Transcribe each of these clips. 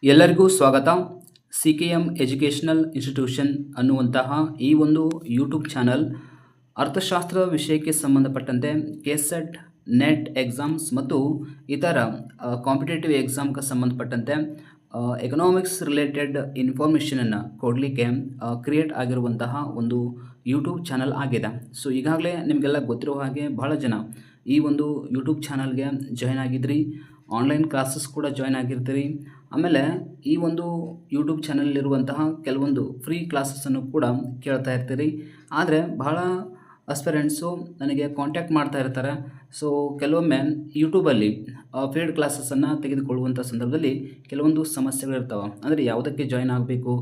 ಎಲ್ಲರಿಗೂ ಸ್ವಾಗತ. CKM educational institution ಅನ್ನುವಂತಹ ಈ ಒಂದು ಯೂಟ್ಯೂಬ್ ಚಾನಲ್ ಅರ್ಥಶಾಸ್ತ್ರ ವಿಷಯಕ್ಕೆ ಸಂಬಂಧಪಟ್ಟಂತೆ ಕೆಸೆಟ್, ನೆಟ್ ಎಕ್ಸಾಮ್ಸ್ ಮತ್ತು ಇತರ ಕಾಂಪಿಟೇಟಿವ್ ಎಕ್ಸಾಮ್ಗೆ ಸಂಬಂಧಪಟ್ಟಂತೆ ಎಕನಾಮಿಕ್ಸ್ ರಿಲೇಟೆಡ್ ಇನ್ಫಾರ್ಮೇಷನನ್ನು ಕೊಡಲಿಕ್ಕೆ ಕ್ರಿಯೇಟ್ ಆಗಿರುವಂತಹ ಒಂದು ಯೂಟ್ಯೂಬ್ ಚಾನಲ್ ಆಗಿದೆ. ಸೊ ಈಗಾಗಲೇ ನಿಮಗೆಲ್ಲ ಗೊತ್ತಿರೋ ಹಾಗೆ ಬಹಳ ಜನ ಈ ಒಂದು ಯೂಟ್ಯೂಬ್ ಚಾನಲ್ಗೆ ಜಾಯ್ನ್ ಆಗಿದ್ರಿ, ಆನ್ಲೈನ್ ಕ್ಲಾಸಸ್ ಕೂಡ ಜಾಯ್ನ್ ಆಗಿರ್ತೀರಿ. ಆಮೇಲೆ ಈ ಒಂದು ಯೂಟ್ಯೂಬ್ ಚಾನಲಲ್ಲಿರುವಂತಹ ಕೆಲವೊಂದು ಫ್ರೀ ಕ್ಲಾಸಸ್ಸನ್ನು ಕೂಡ ಕೇಳ್ತಾ ಇರ್ತೀರಿ. ಆದರೆ ಬಹಳ ಅಸ್ಪಿರೆಂಟ್ಸು ನನಗೆ ಕಾಂಟ್ಯಾಕ್ಟ್ ಮಾಡ್ತಾ ಇರ್ತಾರೆ. ಸೊ ಕೆಲವೊಮ್ಮೆ ಯೂಟ್ಯೂಬಲ್ಲಿ ಪೇಯ್ಡ್ ಕ್ಲಾಸಸ್ಸನ್ನು ತೆಗೆದುಕೊಳ್ಳುವಂಥ ಸಂದರ್ಭದಲ್ಲಿ ಕೆಲವೊಂದು ಸಮಸ್ಯೆಗಳಿರ್ತಾವೆ. ಅಂದರೆ ಯಾವುದಕ್ಕೆ ಜಾಯ್ನ್ ಆಗಬೇಕು,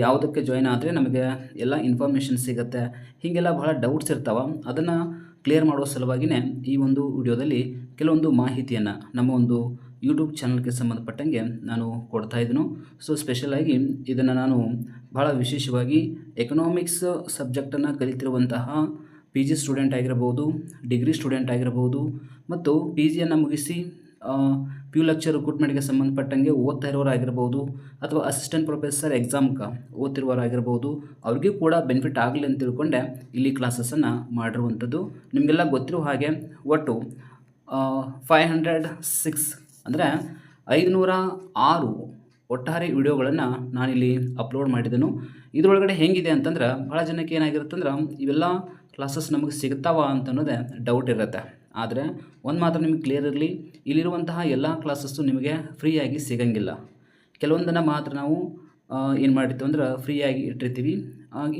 ಯಾವುದಕ್ಕೆ ಜಾಯ್ನ್ ಆದರೆ ನಮಗೆ ಎಲ್ಲ ಇನ್ಫಾರ್ಮೇಷನ್ ಸಿಗುತ್ತೆ, ಹೀಗೆಲ್ಲ ಬಹಳ ಡೌಟ್ಸ್ ಇರ್ತಾವೆ. ಅದನ್ನು ಕ್ಲಿಯರ್ ಮಾಡುವ ಸಲುವಾಗಿಯೇ ಈ ಒಂದು ವಿಡಿಯೋದಲ್ಲಿ ಕೆಲವೊಂದು ಮಾಹಿತಿಯನ್ನು ನಮ್ಮ ಒಂದು ಯೂಟ್ಯೂಬ್ ಚಾನಲ್ಗೆ ಸಂಬಂಧಪಟ್ಟಂಗೆ ನಾನು ಕೊಡ್ತಾ ಇದ್ದನು. ಸೊ ಸ್ಪೆಷಲಾಗಿ ಇದನ್ನು ನಾನು ಭಾಳ ವಿಶೇಷವಾಗಿ ಎಕನಾಮಿಕ್ಸ್ ಸಬ್ಜೆಕ್ಟನ್ನು ಕಲಿತಿರುವಂತಹ PG ಸ್ಟೂಡೆಂಟ್ ಆಗಿರ್ಬೋದು, ಡಿಗ್ರಿ ಸ್ಟೂಡೆಂಟ್ ಆಗಿರ್ಬೋದು, ಮತ್ತು PGಯನ್ನು ಮುಗಿಸಿ PU ಲೆಕ್ಚರ್ ರಿಕ್ರೂಟ್ಮೆಂಟ್ಗೆ ಸಂಬಂಧಪಟ್ಟಂಗೆ ಓದ್ತಾ ಇರೋರಾಗಿರ್ಬೋದು, ಅಥವಾ ಅಸಿಸ್ಟೆಂಟ್ ಪ್ರೊಫೆಸರ್ ಎಕ್ಸಾಮ್ಗೆ ಓದ್ತಿರೋರಾಗಿರ್ಬೋದು, ಅವ್ರಿಗೂ ಕೂಡ ಬೆನಿಫಿಟ್ ಆಗಲಿ ಅಂತ ತಿಳ್ಕೊಂಡೆ ಇಲ್ಲಿ ಕ್ಲಾಸಸ್ಸನ್ನು ಮಾಡಿರುವಂಥದ್ದು. ನಿಮಗೆಲ್ಲ ಗೊತ್ತಿರೋ ಹಾಗೆ ಒಟ್ಟು 506 ಅಂದರೆ 506 ಒಟ್ಟಾರೆ ವಿಡಿಯೋಗಳನ್ನು ನಾನಿಲ್ಲಿ ಅಪ್ಲೋಡ್ ಮಾಡಿದ್ದೆನು. ಇದರೊಳಗಡೆ ಹೇಗಿದೆ ಅಂತಂದ್ರೆ ಭಾಳ ಜನಕ್ಕೆ ಏನಾಗಿರುತ್ತಂದ್ರೆ ಇವೆಲ್ಲ ಕ್ಲಾಸಸ್ ನಮಗೆ ಸಿಗ್ತಾವ ಅಂತ ಅನ್ನೋದೇ ಡೌಟ್ ಇರುತ್ತೆ. ಆದರೆ ಒಂದು ಮಾತ್ರ ನಿಮಗೆ ಕ್ಲಿಯರ್ ಇರಲಿ, ಇಲ್ಲಿರುವಂತಹ ಎಲ್ಲ ಕ್ಲಾಸಸ್ಸು ನಿಮಗೆ ಫ್ರೀಯಾಗಿ ಸಿಗಂಗಿಲ್ಲ. ಕೆಲವೊಂದನ್ನು ಮಾತ್ರ ನಾವು ಏನು ಮಾಡಿರ್ತೀವಿ ಅಂದ್ರೆ ಫ್ರೀಯಾಗಿ ಇಟ್ಟಿರ್ತೀವಿ.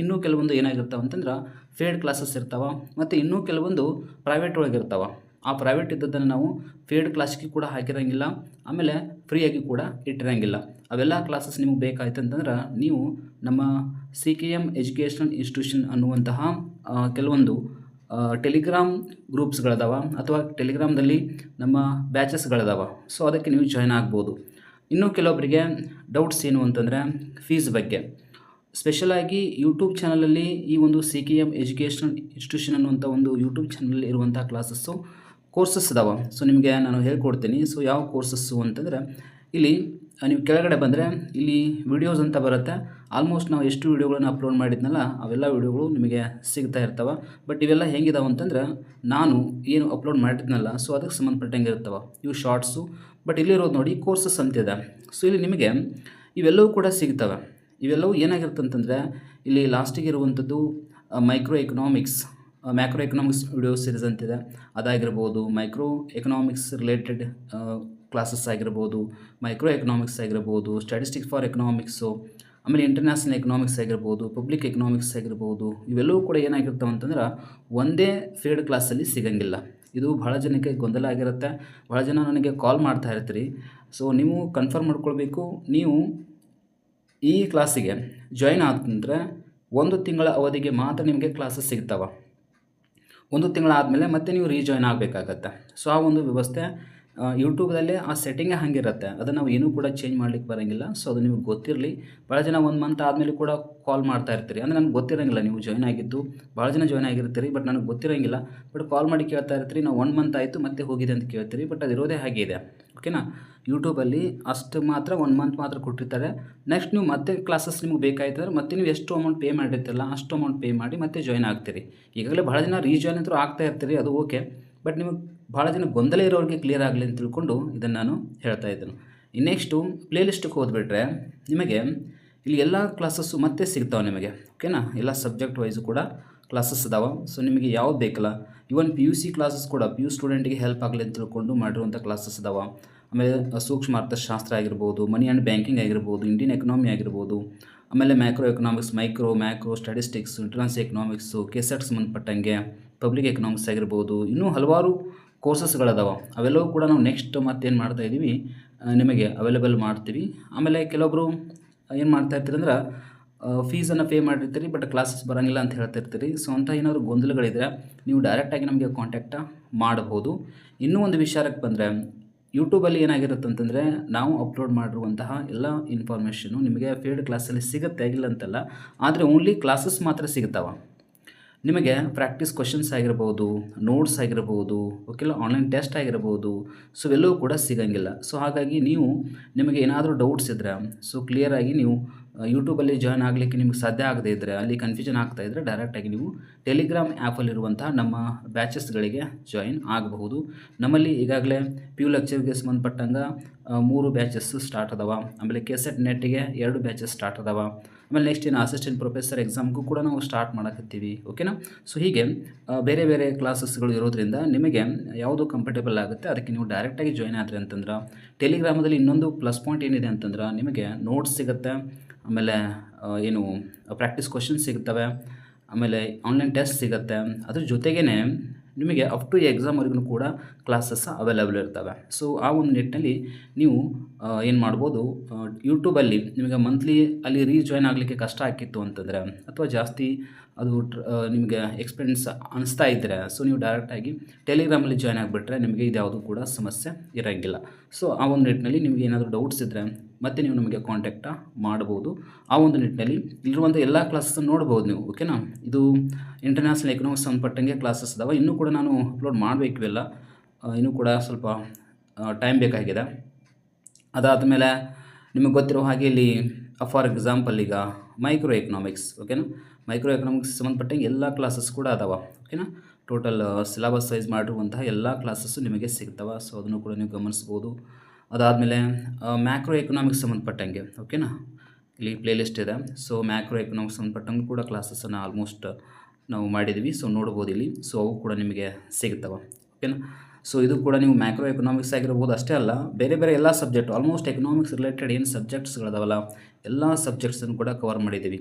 ಇನ್ನೂ ಕೆಲವೊಂದು ಏನಾಗಿರ್ತಾವೆ ಅಂತಂದ್ರೆ ಪೇಯ್ಡ್ ಕ್ಲಾಸಸ್ ಇರ್ತಾವೆ, ಮತ್ತು ಇನ್ನೂ ಕೆಲವೊಂದು ಪ್ರೈವೇಟ್ ಒಳಗಿರ್ತಾವೆ. ಆ ಪ್ರೈವೇಟ್ ಇದ್ದದ್ದನ್ನು ನಾವು ಪೇಯ್ಡ್ ಕ್ಲಾಸ್ಗೆ ಕೂಡ ಹಾಕಿರೋಂಗಿಲ್ಲ, ಆಮೇಲೆ ಫ್ರೀಯಾಗಿ ಕೂಡ ಇಟ್ಟಿರೋಂಗಿಲ್ಲ. ಅವೆಲ್ಲ ಕ್ಲಾಸಸ್ ನಿಮಗೆ ಬೇಕಾಯ್ತು ಅಂತಂದ್ರೆ ನೀವು ನಮ್ಮ CKM ಎಜುಕೇಷನಲ್ ಇನ್ಸ್ಟಿಟ್ಯೂಷನ್ ಅನ್ನುವಂತಹ ಕೆಲವೊಂದು ಟೆಲಿಗ್ರಾಮ್ ಗ್ರೂಪ್ಸ್ಗಳದಾವ, ಅಥವಾ ಟೆಲಿಗ್ರಾಮ್ದಲ್ಲಿ ನಮ್ಮ ಬ್ಯಾಚಸ್ಗಳದಾವ. ಸೊ ಅದಕ್ಕೆ ನೀವು ಜಾಯ್ನ್ ಆಗ್ಬೋದು. ಇನ್ನೂ ಕೆಲವೊಬ್ಬರಿಗೆ ಡೌಟ್ಸ್ ಏನು ಅಂತಂದರೆ ಫೀಸ್ ಬಗ್ಗೆ. ಸ್ಪೆಷಲಾಗಿ ಯೂಟ್ಯೂಬ್ ಚಾನಲಲ್ಲಿ ಈ ಒಂದು CKM ಎಜುಕೇಷನಲ್ ಇನ್ಸ್ಟಿಟ್ಯೂಷನ್ ಅನ್ನುವಂಥ ಒಂದು ಯೂಟ್ಯೂಬ್ ಚಾನಲಲ್ಲಿ ಇರುವಂಥ ಕ್ಲಾಸಸ್ಸು ಕೋರ್ಸಸ್ ಅದಾವೆ. ಸೊ ನಿಮಗೆ ನಾನು ಹೇಳ್ಕೊಡ್ತೀನಿ. ಸೊ ಯಾವ ಕೋರ್ಸಸ್ಸು ಅಂತಂದರೆ ಇಲ್ಲಿ ನೀವು ಕೆಳಗಡೆ ಬಂದರೆ ಇಲ್ಲಿ ವಿಡಿಯೋಸ್ ಅಂತ ಬರುತ್ತೆ. ಆಲ್ಮೋಸ್ಟ್ ನಾವು ಎಷ್ಟು ವಿಡಿಯೋಗಳನ್ನು ಅಪ್ಲೋಡ್ ಮಾಡಿದ್ನಲ್ಲ ಅವೆಲ್ಲ ವಿಡಿಯೋಗಳು ನಿಮಗೆ ಸಿಗ್ತಾ ಇರ್ತವೆ. ಬಟ್ ಇವೆಲ್ಲ ಹೆಂಗಿದಾವೆ ಅಂತಂದ್ರೆ ನಾನು ಏನು ಅಪ್ಲೋಡ್ ಮಾಡಿದ್ನಲ್ಲ ಸೊ ಅದಕ್ಕೆ ಸಂಬಂಧಪಟ್ಟಂಗೆ ಇರ್ತವೆ ಇವು ಶಾರ್ಟ್ಸು. ಬಟ್ ಇಲ್ಲಿರೋದು ನೋಡಿ ಕೋರ್ಸಸ್ ಅಂತಿದೆ. ಸೊ ಇಲ್ಲಿ ನಿಮಗೆ ಇವೆಲ್ಲವೂ ಕೂಡ ಸಿಗ್ತವೆ. ಇವೆಲ್ಲವೂ ಏನಾಗಿರುತ್ತೆ ಅಂತಂದರೆ ಇಲ್ಲಿ ಲಾಸ್ಟಿಗೆ ಇರುವಂಥದ್ದು ಮ್ಯಾಕ್ರೋ ಎಕನಾಮಿಕ್ಸ್ ವಿಡಿಯೋ ಸೀರೀಸ್ ಅಂತಿದೆ, ಅದಾಗಿರ್ಬೋದು. ಮೈಕ್ರೋ ಎಕನಾಮಿಕ್ಸ್ ರಿಲೇಟೆಡ್ ಕ್ಲಾಸಸ್ ಆಗಿರ್ಬೋದು, ಮೈಕ್ರೋ ಎಕನಾಮಿಕ್ಸ್ ಆಗಿರ್ಬೋದು, ಸ್ಟ್ಯಾಟಿಸ್ಟಿಕ್ಸ್ ಫಾರ್ ಎಕನಾಮಿಕ್ಸು, ಆಮೇಲೆ ಇಂಟರ್ನ್ಯಾಷನಲ್ ಎಕನಾಮಿಕ್ಸ್ ಆಗಿರ್ಬೋದು, ಪಬ್ಲಿಕ್ ಎಕನಾಮಿಕ್ಸ್ ಆಗಿರ್ಬೋದು. ಇವೆಲ್ಲವೂ ಕೂಡ ಏನಾಗಿರ್ತವೆ ಅಂತಂದ್ರೆ ಒಂದೇ ಪೇಯ್ಡ್ ಕ್ಲಾಸಲ್ಲಿ ಸಿಗಂಗಿಲ್ಲ. ಇದು ಭಾಳ ಜನಕ್ಕೆ ಗೊಂದಲ ಆಗಿರುತ್ತೆ. ಭಾಳ ಜನ ನನಗೆ ಕಾಲ್ ಮಾಡ್ತಾ ಇರ್ತೀರಿ. ಸೊ ನೀವು ಕನ್ಫರ್ಮ್ ಮಾಡ್ಕೊಳ್ಬೇಕು, ನೀವು ಈ ಕ್ಲಾಸಿಗೆ ಜಾಯ್ನ್ ಆದಂದರೆ 1 ತಿಂಗಳ ಅವಧಿಗೆ ಮಾತ್ರ ನಿಮಗೆ ಕ್ಲಾಸಸ್ ಸಿಗ್ತಾವೆ. 1 ತಿಂಗಳಾದಮೇಲೆ ಮತ್ತೆ ನೀವು ರೀಜಾಯ್ನ್ ಆಗಬೇಕಾಗತ್ತೆ. ಸೊ ಆ ಒಂದು ವ್ಯವಸ್ಥೆ ಯೂಟ್ಯೂಬ್ದಲ್ಲೇ ಆ ಸೆಟ್ಟಿಂಗೇ ಹಾಗಿರುತ್ತೆ. ಅದನ್ನು ನಾವು ಏನೂ ಕೂಡ ಚೇಂಜ್ ಮಾಡ್ಲಿಕ್ಕೆ ಬರೋಂಗಿಲ್ಲ. ಸೊ ಅದು ನಿಮಗೆ ಗೊತ್ತಿರಲಿ. ಭಾಳ ಜನ 1 ಮಂತ್ ಆದಮೇಲೆ ಕೂಡ ಕಾಲ್ ಮಾಡ್ತಾ ಇರ್ತೀರಿ. ಅಂದರೆ ನನಗೆ ಗೊತ್ತಿರೋಂಗಿಲ್ಲ ನೀವು ಜಾಯ್ನ್ ಆಗಿದ್ದು. ಭಾಳ ಜನ ಜಾಯ್ನ್ ಆಗಿರ್ತೀರಿ, ಬಟ್ ನನಗೆ ಗೊತ್ತಿರೋಂಗಿಲ್ಲ. ಬಟ್ ಕಾಲ್ ಮಾಡಿ ಕೇಳ್ತಾ ಇರ್ತೀರಿ, ನಾವು 1 ಮಂತ್ ಆಯಿತು ಮತ್ತೆ ಹೋಗಿದೆ ಅಂತ ಕೇಳ್ತೀರಿ. ಬಟ್ ಅದಿರೋದೇ ಹಾಗೆ ಇದೆ, ಓಕೆನಾ. ಯೂಟ್ಯೂಬಲ್ಲಿ ಅಷ್ಟು ಮಾತ್ರ 1 ಮಂತ್ ಮಾತ್ರ ಕೊಟ್ಟಿರ್ತಾರೆ. ನೆಕ್ಸ್ಟ್ ನೀವು ಮತ್ತೆ ಕ್ಲಾಸಸ್ ನಿಮ್ಗೆ ಬೇಕಾಯ್ತಂದ್ರೆ ಮತ್ತೆ ನೀವು ಎಷ್ಟು ಅಮೌಂಟ್ ಪೇ ಮಾಡಿರ್ತಿರಲ್ಲ ಅಷ್ಟು ಅಮೌಂಟ್ ಪೇ ಮಾಡಿ ಮತ್ತೆ ಜಾಯ್ನ್ ಆಗ್ತೀರಿ. ಈಗಾಗಲೇ ಭಾಳ ಜನ ರೀಜಾಯ್ನ್ ಅಂತೂ ಆಗ್ತಾ ಇರ್ತೀರಿ, ಅದು ಓಕೆ. ಬಟ್ ನಿಮಗೆ ಭಾಳ ಜನ ಗೊಂದಲ ಇರೋರಿಗೆ ಕ್ಲಿಯರ್ ಆಗಲಿ ಅಂತ ತಿಳ್ಕೊಂಡು ಇದನ್ನು ನಾನು ಹೇಳ್ತಾ ಇದ್ದೇನೆ. ನೆಕ್ಸ್ಟು ಪ್ಲೇಲಿಸ್ಟಿಗೆ ಹೋದ್ಬಿಟ್ರೆ ನಿಮಗೆ ಇಲ್ಲಿ ಎಲ್ಲ ಕ್ಲಾಸಸ್ಸು ಮತ್ತೆ ಸಿಗ್ತಾವೆ ನಿಮಗೆ, ಓಕೆನಾ. ಎಲ್ಲ ಸಬ್ಜೆಕ್ಟ್ ವೈಸು ಕೂಡ ಕ್ಲಾಸಸ್ ಅದಾವೆ. ಸೊ ನಿಮಗೆ ಯಾವ್ದು ಬೇಕಲ್ಲ, ಇವನ್ PUC ಕ್ಲಾಸಸ್ ಕೂಡ PU ಸ್ಟೂಡೆಂಟಿಗೆ ಹೆಲ್ಪ್ ಆಗಲಿ ಅಂತ ತಿಳ್ಕೊಂಡು ಮಾಡಿರುವಂಥ ಕ್ಲಾಸಸ್ ಅದಾವೆ. ಆಮೇಲೆ ಸೂಕ್ಷ್ಮ ಅರ್ಥಶಾಸ್ತ್ರ ಆಗಿರ್ಬೋದು, ಮನಿ ಆ್ಯಂಡ್ ಬ್ಯಾಂಕಿಂಗ್ ಆಗಿರ್ಬೋದು, ಇಂಡಿಯನ್ ಎಕನಾಮಿ ಆಗಿರ್ಬೋದು, ಆಮೇಲೆ macro economics, macro statistics, international economics, KSET ಸಂಬಂಧಪಟ್ಟಂಗೆ, ಪಬ್ಲಿಕ್ ಎಕನಾಮಿಕ್ಸ್ ಆಗಿರ್ಬೋದು, ಇನ್ನೂ ಹಲವಾರು ಕೋರ್ಸಸ್ಗಳದಾವೆ. ಅವೆಲ್ಲವೂ ಕೂಡ ನಾವು ನೆಕ್ಸ್ಟ್ ಮತ್ತೇನು ಮಾಡ್ತಾಯಿದ್ದೀವಿ ನಿಮಗೆ ಅವೈಲೇಬಲ್ ಮಾಡ್ತೀವಿ. ಆಮೇಲೆ ಕೆಲವೊಬ್ಬರು ಏನು ಮಾಡ್ತಾ ಇರ್ತೀರಿ ಅಂದ್ರೆ ಫೀಸನ್ನು ಪೇ ಮಾಡಿರ್ತೀರಿ, ಬಟ್ ಕ್ಲಾಸಸ್ ಬರೋಂಗಿಲ್ಲ ಅಂತ ಹೇಳ್ತಿರ್ತೀರಿ. ಸೊ ಅಂಥ ಏನಾದರೂ ಗೊಂದಲಗಳಿದ್ರೆ ನೀವು ಡೈರೆಕ್ಟಾಗಿ ನಮಗೆ ಕಾಂಟ್ಯಾಕ್ಟ ಮಾಡ್ಬೋದು. ಇನ್ನೂ ಒಂದು ವಿಚಾರಕ್ಕೆ ಬಂದರೆ ಯೂಟ್ಯೂಬಲ್ಲಿ ಏನಾಗಿರುತ್ತೆ ಅಂತಂದರೆ ನಾವು ಅಪ್ಲೋಡ್ ಮಾಡಿರುವಂತಹ ಎಲ್ಲ ಇನ್ಫಾರ್ಮೇಷನ್ನು ನಿಮಗೆ ಪೇಯ್ಡ್ ಕ್ಲಾಸಲ್ಲಿ ಸಿಗುತ್ತೆ, ಇಲ್ಲ ಅಂತಲ್ಲ. ಆದರೆ ಓನ್ಲಿ ಕ್ಲಾಸಸ್ ಮಾತ್ರ ಸಿಗ್ತಾವೆ. ನಿಮಗೆ ಪ್ರಾಕ್ಟೀಸ್ ಕ್ವಶನ್ಸ್ ಆಗಿರ್ಬೋದು, ನೋಟ್ಸ್ ಆಗಿರ್ಬೋದು, ಓಕೆಲ್ಲ ಆನ್ಲೈನ್ ಟೆಸ್ಟ್ ಆಗಿರ್ಬೋದು, ಸೊ ಇವೆಲ್ಲವೂ ಕೂಡ ಸಿಗೋಂಗಿಲ್ಲ. ಸೊ ಹಾಗಾಗಿ ನಿಮಗೆ ಏನಾದರೂ ಡೌಟ್ಸ್ ಇದ್ದರೆ ಸೊ ಕ್ಲಿಯರಾಗಿ ನೀವು ಯೂಟ್ಯೂಬಲ್ಲಿ ಜಾಯ್ನ್ ಆಗಲಿಕ್ಕೆ ನಿಮಗೆ ಸಾಧ್ಯ ಆಗದೇ ಇದ್ದರೆ, ಅಲ್ಲಿ ಕನ್ಫ್ಯೂಷನ್ ಆಗ್ತಾ ಇದ್ದರೆ ಡೈರೆಕ್ಟಾಗಿ ನೀವು ಟೆಲಿಗ್ರಾಮ್ ಆ್ಯಪಲ್ಲಿರುವಂತಹ ನಮ್ಮ ಬ್ಯಾಚಸ್ಗಳಿಗೆ ಜಾಯಿನ್ ಆಗಬಹುದು. ನಮ್ಮಲ್ಲಿ ಈಗಾಗಲೇ PU ಲೆಕ್ಚರ್ಗೆ ಸಂಬಂಧಪಟ್ಟಂಗೆ 3 ಬ್ಯಾಚಸ್ಸು ಸ್ಟಾರ್ಟ್ ಅದಾವ. ಆಮೇಲೆ KSET ನೆಟ್ಗೆ 2 ಬ್ಯಾಚಸ್ ಸ್ಟಾರ್ಟ್ ಅದಾವ. ಆಮೇಲೆ ನೆಕ್ಸ್ಟ್ ಏನು ಅಸಿಸ್ಟೆಂಟ್ ಪ್ರೊಫೆಸರ್ ಎಕ್ಸಾಮ್ಗೂ ಕೂಡ ನಾವು ಸ್ಟಾರ್ಟ್ ಮಾಡಕತ್ತೀವಿ. ಓಕೆನಾ. ಸೊ ಹೀಗೆ ಬೇರೆ ಬೇರೆ ಕ್ಲಾಸಸ್ಗಳು ಇರೋದ್ರಿಂದ ನಿಮಗೆ ಯಾವುದು ಕಂಫರ್ಟೇಬಲ್ ಆಗುತ್ತೆ ಅದಕ್ಕೆ ನೀವು ಡೈರೆಕ್ಟಾಗಿ ಜಾಯ್ನ್ ಆದರೆ ಅಂತಂದ್ರೆ, ಟೆಲಿಗ್ರಾಮದಲ್ಲಿ ಇನ್ನೊಂದು ಪ್ಲಸ್ ಪಾಯಿಂಟ್ ಏನಿದೆ ಅಂತಂದ್ರೆ, ನಿಮಗೆ ನೋಟ್ಸ್ ಸಿಗುತ್ತೆ, ಆಮೇಲೆ ಏನು ಪ್ರಾಕ್ಟೀಸ್ ಕ್ವಶನ್ಸ್ ಸಿಗ್ತವೆ, ಆಮೇಲೆ ಆನ್ಲೈನ್ ಟೆಸ್ಟ್ ಸಿಗುತ್ತೆ. ಅದ್ರ ಜೊತೆಗೇ ನಿಮಗೆ ಅಪ್ ಟು ಎಕ್ಸಾಮ್ವರೆಗೂ ಕೂಡ ಕ್ಲಾಸಸ್ ಅವೈಲೇಬಲ್ ಇರ್ತವೆ. ಸೊ ಆ ಒಂದು ನಿಟ್ಟಿನಲ್ಲಿ ನೀವು ಏನು ಮಾಡ್ಬೋದು, ಯೂಟ್ಯೂಬಲ್ಲಿ ನಿಮಗೆ ಮಂತ್ಲಿ ಅಲ್ಲಿ ರೀಜಾಯ್ನ್ ಆಗಲಿಕ್ಕೆ ಕಷ್ಟ ಆಗಿತ್ತು ಅಂತಂದರೆ, ಅಥವಾ ಜಾಸ್ತಿ ಅದು ನಿಮಗೆ ಎಕ್ಸ್ಪೆನ್ಸ್ ಅನಿಸ್ತಾ ಇದ್ದರೆ, ಸೊ ನೀವು ಡೈರೆಕ್ಟಾಗಿ ಟೆಲಿಗ್ರಾಮಲ್ಲಿ ಜಾಯ್ನ್ ಆಗಿಬಿಟ್ರೆ ನಿಮಗೆ ಇದ್ಯಾವುದು ಕೂಡ ಸಮಸ್ಯೆ ಇರೋಂಗಿಲ್ಲ. ಸೊ ಆ ಒಂದು ನಿಟ್ಟಿನಲ್ಲಿ ನಿಮಗೆ ಏನಾದರೂ ಡೌಟ್ಸ್ ಇದ್ದರೆ ಮತ್ತೆ ನೀವು ನಮಗೆ ಕಾಂಟ್ಯಾಕ್ಟ ಮಾಡ್ಬೋದು. ಆ ಒಂದು ನಿಟ್ಟಿನಲ್ಲಿ ಇಲ್ಲಿರುವಂಥ ಎಲ್ಲ ಕ್ಲಾಸಸ್ಸನ್ನು ನೋಡ್ಬೋದು ನೀವು. ಓಕೆನಾ. ಇದು ಇಂಟರ್ನ್ಯಾಷನಲ್ ಎಕನಾಮಿಕ್ಸ್ ಸಂಬಂಧಪಟ್ಟಂಗೆ ಕ್ಲಾಸಸ್ ಅದಾವೆ. ಇನ್ನೂ ಕೂಡ ನಾನು ಅಪ್ಲೋಡ್ ಮಾಡಬೇಕು ಇವೆಲ್ಲ, ಇನ್ನೂ ಕೂಡ ಸ್ವಲ್ಪ ಟೈಮ್ ಬೇಕಾಗಿದೆ. ಅದಾದಮೇಲೆ ನಿಮಗೆ ಗೊತ್ತಿರೋ ಹಾಗೆ ಇಲ್ಲಿ ಫಾರ್ ಎಕ್ಸಾಂಪಲ್ ಈಗ ಮೈಕ್ರೋ ಎಕನಾಮಿಕ್ಸ್, ಓಕೆನಾ. ಮೈಕ್ರೋ ಎಕನಾಮಿಕ್ಸ್ ಸಂಬಂಧಪಟ್ಟಂಗೆ ಎಲ್ಲ ಕ್ಲಾಸಸ್ ಕೂಡ ಅದಾವ. ಓಕೆನಾ. ಟೋಟಲ್ ಸಿಲೆಬಸ್ ವೈಸ್ ಮಾಡಿರುವಂತಹ ಎಲ್ಲ ಕ್ಲಾಸಸ್ಸು ನಿಮಗೆ ಸಿಗ್ತವೆ. ಸೊ ಅದನ್ನು ಕೂಡ ನೀವು ಗಮನಿಸ್ಬೋದು. ಅದಾದಮೇಲೆ ಮ್ಯಾಕ್ರೋ ಎಕನಾಮಿಕ್ಸ್ ಸಂಬಂಧಪಟ್ಟಂಗೆ, ಓಕೆನಾ, ಇಲ್ಲಿ ಪ್ಲೇಲಿಸ್ಟ್ ಇದೆ. ಸೊ ಮ್ಯಾಕ್ರೋ ಎಕನಾಮಿಕ್ಸ್ ಸಂಬಂಧಪಟ್ಟಂಗೆ ಕೂಡ ಕ್ಲಾಸಸ್ಸನ್ನು ಆಲ್ಮೋಸ್ಟ್ ನಾವು ಮಾಡಿದ್ವಿ. ಸೊ ನೋಡ್ಬೋದು ಇಲ್ಲಿ. ಸೊ ಅವು ಕೂಡ ನಿಮಗೆ ಸಿಗ್ತವೆ. ಓಕೆನಾ. ಸೊ ಇದು ಕೂಡ ನೀವು ಮ್ಯಾಕ್ರೋ ಎಕನಾಮಿಕ್ಸ್ ಆಗಿರ್ಬೋದು, ಅಷ್ಟೇ ಅಲ್ಲ ಬೇರೆ ಬೇರೆ ಎಲ್ಲ ಸಬ್ಜೆಕ್ಟ್ ಆಲ್ಮೋಸ್ಟ್ ಎಕನಾಮಿಕ್ಸ್ ರಿಲೇಟೆಡ್ ಏನು ಸಬ್ಜೆಕ್ಟ್ಸ್ಗಳಿದಾವಲ್ಲ ಎಲ್ಲ ಸಬ್ಜೆಕ್ಟ್ಸನ್ನು ಕೂಡ ಕವರ್ ಮಾಡಿದ್ದೀವಿ.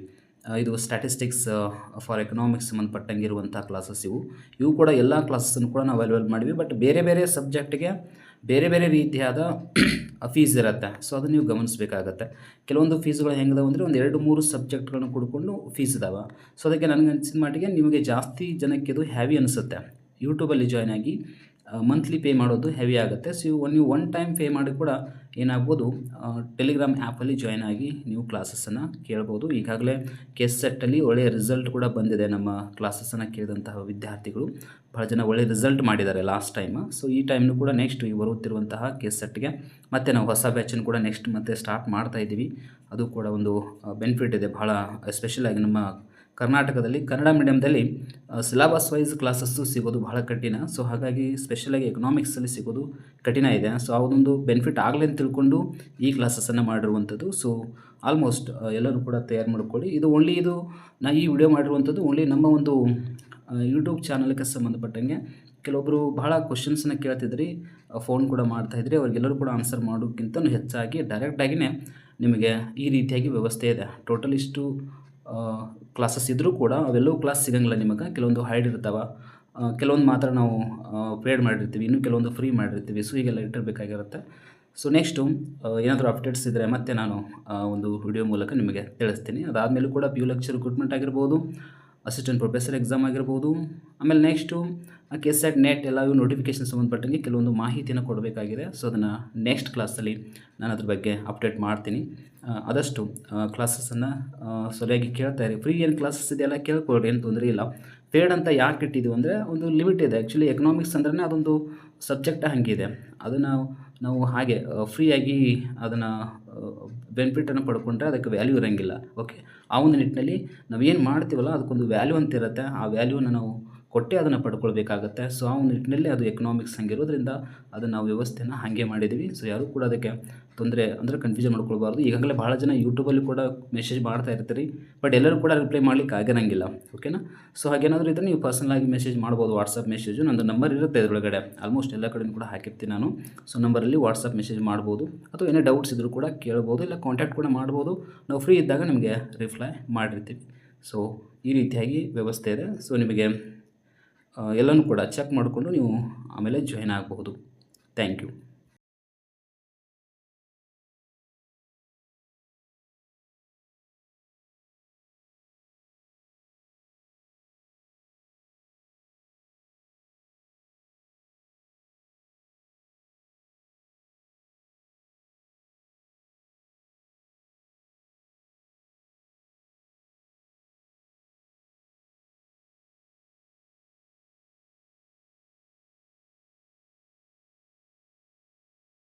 ಇದು ಸ್ಟ್ಯಾಟಿಸ್ಟಿಕ್ಸ್ ಫಾರ್ ಎಕನಾಮಿಕ್ಸ್ ಸಂಬಂಧಪಟ್ಟಂಗೆ ಇರುವಂಥ ಕ್ಲಾಸಸ್ ಇವು ಕೂಡ ಎಲ್ಲ ಕ್ಲಾಸಸ್ಸನ್ನು ಕೂಡ ನಾವು ಅವೈಲೇಬಲ್ ಮಾಡಿದ್ವಿ. ಬಟ್ ಬೇರೆ ಬೇರೆ ಸಬ್ಜೆಕ್ಟ್ಗೆ ಬೇರೆ ಬೇರೆ ರೀತಿಯಾದ ಫೀಸ್ ಇರುತ್ತೆ. ಸೊ ಅದನ್ನು ನೀವು ಗಮನಿಸಬೇಕಾಗತ್ತೆ. ಕೆಲವೊಂದು ಫೀಸ್ಗಳು ಹೆಂಗಿದಾವೆ ಅಂದರೆ ಒಂದು 2-3 ಸಬ್ಜೆಕ್ಟ್ಗಳನ್ನ ಕೂಡಿಕೊಂಡು ಫೀಸ್ ಇದಾವೆ. ಸೊ ಅದಕ್ಕೆ ನನಗೆ ಅನಿಸಿದ ಮಟ್ಟಿಗೆ ನಿಮಗೆ ಜಾಸ್ತಿ ಜನಕ್ಕೆ ಇದು ಹೆವಿ ಅನಿಸುತ್ತೆ. ಯೂಟ್ಯೂಬಲ್ಲಿ ಜಾಯ್ನ್ ಆಗಿ ಮಂತ್ಲಿ ಪೇ ಮಾಡೋದು ಹೆವಿ ಆಗುತ್ತೆ. ಸೊ ನೀವು ಒನ್ ಟೈಮ್ ಪೇ ಮಾಡಿ ಕೂಡ ಏನಾಗ್ಬೋದು, ಟೆಲಿಗ್ರಾಮ್ ಆ್ಯಪಲ್ಲಿ ಜಾಯ್ನ್ ಆಗಿ ನೀವು ಕ್ಲಾಸಸ್ಸನ್ನು ಕೇಳ್ಬೋದು. ಈಗಾಗಲೇ KSETಲ್ಲಿ ಒಳ್ಳೆಯ ರಿಸಲ್ಟ್ ಕೂಡ ಬಂದಿದೆ. ನಮ್ಮ ಕ್ಲಾಸಸ್ಸನ್ನು ಕೇಳಿದಂತಹ ವಿದ್ಯಾರ್ಥಿಗಳು ಭಾಳ ಜನ ಒಳ್ಳೆಯ ರಿಸಲ್ಟ್ ಮಾಡಿದ್ದಾರೆ ಲಾಸ್ಟ್ ಟೈಮ್. ಸೊ ಈ ಟೈಮ್ನು ಕೂಡ ನೆಕ್ಸ್ಟ್ ಈ ಬರುತ್ತಿರುವಂತಹ KSETಗೆ ಮತ್ತೆ ನಾವು ಹೊಸ ಬ್ಯಾಚನ್ನು ಕೂಡ ನೆಕ್ಸ್ಟ್ ಮತ್ತೆ ಸ್ಟಾರ್ಟ್ ಮಾಡ್ತಾ ಇದ್ದೀವಿ. ಅದು ಕೂಡ ಒಂದು ಬೆನಿಫಿಟ್ ಇದೆ ಭಾಳ, ಎಸ್ಪೆಷಲಾಗಿ ನಮ್ಮ ಕರ್ನಾಟಕದಲ್ಲಿ ಕನ್ನಡ ಮೀಡಿಯಮ್ದಲ್ಲಿ ಸಿಲೆಬಸ್ ವೈಸ್ ಕ್ಲಾಸಸ್ಸು ಸಿಗೋದು ಬಹಳ ಕಠಿಣ. ಸೊ ಹಾಗಾಗಿ ಸ್ಪೆಷಲಾಗಿ ಎಕನಾಮಿಕ್ಸಲ್ಲಿ ಸಿಗೋದು ಕಠಿಣ ಇದೆ. ಸೊ ಅದೊಂದು ಬೆನಿಫಿಟ್ ಆಗಲಿ ಅಂತ ತಿಳ್ಕೊಂಡು ಈ ಕ್ಲಾಸಸ್ಸನ್ನು ಮಾಡಿರುವಂಥದ್ದು. ಸೊ ಆಲ್ಮೋಸ್ಟ್ ಎಲ್ಲರೂ ಕೂಡ ತಯಾರು ಮಾಡ್ಕೊಳ್ಳಿ. ಇದು ನಾನು ಈ ವಿಡಿಯೋ ಮಾಡಿರುವಂಥದ್ದು ಓನ್ಲಿ ನಮ್ಮ ಒಂದು ಯೂಟ್ಯೂಬ್ ಚಾನಲ್ಗೆ ಸಂಬಂಧಪಟ್ಟಂಗೆ. ಕೆಲವೊಬ್ಬರು ಬಹಳ ಕ್ವಶನ್ಸನ್ನ ಕೇಳ್ತಿದ್ರಿ, ಫೋನ್ ಕೂಡ ಮಾಡ್ತಾಯಿದ್ರಿ. ಅವ್ರಿಗೆಲ್ಲರೂ ಕೂಡ ಆನ್ಸರ್ ಮಾಡೋಕ್ಕಿಂತ ಹೆಚ್ಚಾಗಿ ಡೈರೆಕ್ಟಾಗಿಯೇ ನಿಮಗೆ ಈ ರೀತಿಯಾಗಿ ವ್ಯವಸ್ಥೆ ಇದೆ. ಟೋಟಲ್ ಇಷ್ಟು ಕ್ಲಾಸಸ್ ಇದ್ದರೂ ಕೂಡ ಅವೆಲ್ಲವೂ ಕ್ಲಾಸ್ ಸಿಗೋಂಗಿಲ್ಲ ನಿಮಗೆ. ಕೆಲವೊಂದು ಹೈಡ್ ಇರ್ತಾವೆ, ಕೆಲವೊಂದು ಮಾತ್ರ ನಾವು ಪೇಡ್ ಮಾಡಿರ್ತೀವಿ, ಇನ್ನೂ ಕೆಲವೊಂದು ಫ್ರೀ ಮಾಡಿರ್ತೀವಿ. ಸೊ ಹೀಗೆಲ್ಲ ಇಟ್ಟಿರಬೇಕಾಗಿರುತ್ತೆ. ಸೊ ನೆಕ್ಸ್ಟು ಏನಾದರೂ ಅಪ್ಡೇಟ್ಸ್ ಇದ್ದರೆ ಮತ್ತೆ ನಾನು ಒಂದು ವಿಡಿಯೋ ಮೂಲಕ ನಿಮಗೆ ತಿಳಿಸ್ತೀನಿ. ಅದಾದಮೇಲೂ ಕೂಡ PU ಲೆಕ್ಚರ್ ರಿಕ್ರೂಟ್ಮೆಂಟ್ ಆಗಿರ್ಬೋದು, ಅಸಿಸ್ಟೆಂಟ್ ಪ್ರೊಫೆಸರ್ ಎಕ್ಸಾಮ್ ಆಗಿರ್ಬೋದು, ಆಮೇಲೆ ನೆಕ್ಸ್ಟು KSET ನೆಟ್ ಎಲ್ಲ ಇವು ನೋಟಿಫಿಕೇಷನ್ ಸಂಬಂಧಪಟ್ಟಂಗೆ ಕೆಲವೊಂದು ಮಾಹಿತಿಯನ್ನು ಕೊಡಬೇಕಾಗಿದೆ. ಸೊ ಅದನ್ನು ನೆಕ್ಸ್ಟ್ ಕ್ಲಾಸಲ್ಲಿ ನಾನು ಅದ್ರ ಬಗ್ಗೆ ಅಪ್ಡೇಟ್ ಮಾಡ್ತೀನಿ. ಆದಷ್ಟು ಕ್ಲಾಸಸ್ಸನ್ನು ಸರಿಯಾಗಿ ಕೇಳ್ತಾ ಇರಿ. ಫ್ರೀ ಏನು ಕ್ಲಾಸಸ್ ಇದೆಯಲ್ಲ ಕೇಳ್ಕೊಳ್ರಿ, ಏನು ತೊಂದರೆ ಇಲ್ಲ. ಪೇಡ್ ಅಂತ ಯಾಕೆ ಇಟ್ಟಿದ್ದೀವಿ ಅಂದರೆ ಒಂದು ಲಿಮಿಟ್ ಇದೆ. ಆ್ಯಕ್ಚುಲಿ ಎಕನಾಮಿಕ್ಸ್ ಅಂದ್ರೆ ಅದೊಂದು ಸಬ್ಜೆಕ್ಟ್ ಹಾಗಿದೆ. ಅದನ್ನು ನಾವು ಹಾಗೆ ಫ್ರೀಯಾಗಿ ಅದನ್ನು ಬೆನಿಫಿಟನ್ನು ಪಡ್ಕೊಂಡ್ರೆ ಅದಕ್ಕೆ ವ್ಯಾಲ್ಯೂ ಇರೋಂಗಿಲ್ಲ. ಓಕೆ. ಆ ಒಂದು ನಿಟ್ಟಿನಲ್ಲಿ ನಾವು ಏನು ಮಾಡ್ತೀವಲ್ಲ ಅದಕ್ಕೊಂದು ವ್ಯಾಲ್ಯೂ ಅಂತ ಇರುತ್ತೆ. ಆ ವ್ಯಾಲ್ಯೂನ ನಾವು ಕೊಟ್ಟೆ ಅದನ್ನು ಪಡ್ಕೊಳ್ಬೇಕಾಗತ್ತೆ. ಸೊ ಆ ಒಂದು ನಿಟ್ಟಿನಲ್ಲಿ ಅದು ಎಕನಾಮಿಕ್ಸ್ ಹಂಗಿರೋದ್ರಿಂದ ಅದನ್ನು ನಾವು ವ್ಯವಸ್ಥೆನ ಹಾಗೆ ಮಾಡಿದ್ದೀವಿ. ಸೊ ಯಾರೂ ಕೂಡ ಅದಕ್ಕೆ ತೊಂದರೆ ಅಂದರೆ ಕನ್ಫ್ಯೂಷನ್ ಮಾಡ್ಕೊಳ್ಬಾರ್ದು. ಈಗಾಗಲೇ ಭಾಳ ಜನ ಯೂಟ್ಯೂಬಲ್ಲಿ ಕೂಡ ಮೆಸೇಜ್ ಮಾಡ್ತಾ ಇರ್ತೀರಿ, ಬಟ್ ಎಲ್ಲರೂ ಕೂಡ ರಿಪ್ಲೈ ಮಾಡ್ಲಿಕ್ಕೆ ಆಗಿರಂಗಿಲ್ಲ. ಓಕೆನಾ. ಸೊ ಹಾಗೇನಾದರೂ ಇದ್ದರೆ ನೀವು ಪರ್ಸನಲಾಗಿ ಮೆಸೇಜ್ ಮಾಡ್ಬೋದು. ವಾಟ್ಸಪ್ ಮೆಸೇಜು ನಂದು ನಂಬರ್ ಇರುತ್ತೆ ಇದರೊಳಗಡೆ, ಆಲ್ಮೋಸ್ಟ್ ಎಲ್ಲ ಕಡೆಯೂ ಕೂಡ ಹಾಕಿರ್ತೀನಿ ನಾನು. ಸೊ ನಂಬರಲ್ಲಿ ವಾಟ್ಸಪ್ ಮೆಸೇಜ್ ಮಾಡ್ಬೋದು, ಅಥವಾ ಏನೇ ಡೌಟ್ಸ್ ಇದ್ದರೂ ಕೂಡ ಕೇಳ್ಬೋದು, ಇಲ್ಲ ಕಾಂಟ್ಯಾಕ್ಟ್ ಕೂಡ ಮಾಡ್ಬೋದು. ನಾವು ಫ್ರೀ ಇದ್ದಾಗ ನಿಮಗೆ ರಿಪ್ಲೈ ಮಾಡಿರ್ತೀವಿ. ಸೊ ಈ ರೀತಿಯಾಗಿ ವ್ಯವಸ್ಥೆ ಇದೆ. ಸೊ ನಿಮಗೆ ಎಲ್ಲನೂ ಕೂಡ ಚೆಕ್ ಮಾಡಿಕೊಂಡು ನೀವು ಆಮೇಲೆ ಜಾಯ್ನ್ ಆಗಬಹುದು. Thank you.